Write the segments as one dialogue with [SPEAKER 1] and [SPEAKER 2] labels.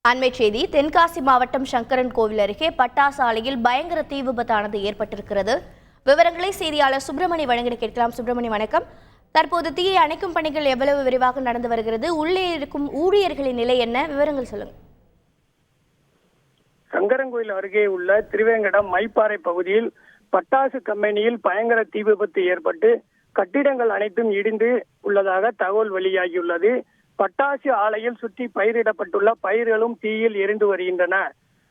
[SPEAKER 1] அண்மை செய்தி தென்காசி மாவட்டம் சங்கரன் கோவில் அருகே பட்டாசு ஆலையில் பயங்கர தீ விபத்தானது ஏற்பட்டிருக்கிறது. விவரங்களை செய்தியாளர் சுப்பிரமணி வழங்கிட கேட்கலாம். சுப்பிரமணி வணக்கம். தற்போது தீயை அணைக்கும் பணிகள் எவ்வளவு விரைவாக நடந்து வருகிறது? உள்ளே இருக்கும் ஊழியர்களின் நிலை என்ன? விவரங்கள் சொல்லுங்க.
[SPEAKER 2] சங்கரன்கோயில் அருகே உள்ள திருவேங்கடம் மைப்பாறை பகுதியில் பட்டாசு கம்பெனியில் பயங்கர தீ விபத்து ஏற்பட்டு கட்டிடங்கள் அனைத்தும் இடிந்து உள்ளதாக தகவல் வெளியாகியுள்ளது. பட்டாசு ஆலையில் சுற்றி பயிரிடப்பட்டுள்ள பயிர்களும் தீயில் எரிந்து வருகின்றன.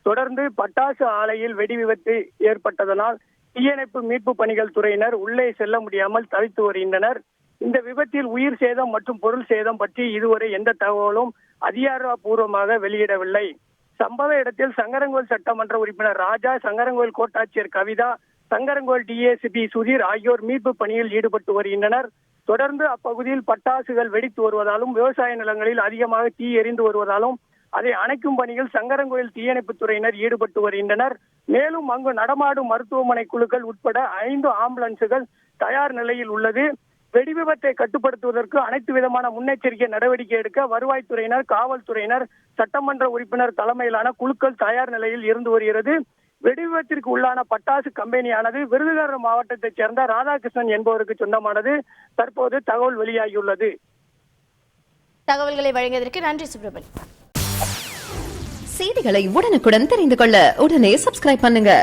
[SPEAKER 2] தொடர்ந்து பட்டாசு ஆலையில் வெடி விபத்து ஏற்பட்டதனால் தீயணைப்பு மீட்பு பணிகள் துறையினர் உள்ளே செல்ல முடியாமல் தவித்து வருகின்றனர். இந்த விபத்தில் உயிர் சேதம் மற்றும் பொருள் சேதம் பற்றி இதுவரை எந்த தகவலும் அதிகாரப்பூர்வமாக வெளியிடவில்லை. சம்பவ இடத்தில் சங்கரன்கோயில் சட்டமன்ற உறுப்பினர் ராஜா, சங்கரன்கோயில் கோட்டாட்சியர் கவிதா, சங்கரன்கோயில் டிஎஸ்பி சுதீர் ஆகியோர் மீட்பு பணியில் ஈடுபட்டு வருகின்றனர். தொடர்ந்து அப்பகுதியில் பட்டாசுகள் வெடித்து வருவதாலும் விவசாய நிலங்களில் அதிகமாக தீ எரிந்து வருவதாலும் அதை அணைக்கும் பணியில் சங்கரன்கோயில் தீயணைப்பு துறையினர் ஈடுபட்டு வருகின்றனர். மேலும் அங்கு நடமாடும் மருத்துவமனை குழுக்கள் உட்பட 5 ஆம்புலன்ஸுகள் தயார் நிலையில் உள்ளது. வெடி விபத்தை கட்டுப்படுத்துவதற்கு அனைத்து விதமான முன்னெச்சரிக்கை நடவடிக்கை எடுக்க வருவாய்த்துறையினர், காவல்துறையினர், சட்டமன்ற உறுப்பினர் தலைமையிலான குழுக்கள் தயார் நிலையில் இருந்து வருகிறது. வெடி விபத்திற்கு உள்ளான பட்டாசு கம்பெனியானது விருதுநகர் மாவட்டத்தைச் சேர்ந்த ராதாகிருஷ்ணன் என்பவருக்கு சொந்தமானது. தற்போது தகவல் வெளியாகியுள்ளது.
[SPEAKER 1] தகவல்களை வழங்கியதற்கு நன்றி சுப்பிரமணி.
[SPEAKER 3] செய்திகளை உடனுக்குடன் தெரிந்து கொள்ள உடனே சப்ஸ்கிரைப் பண்ணுங்க.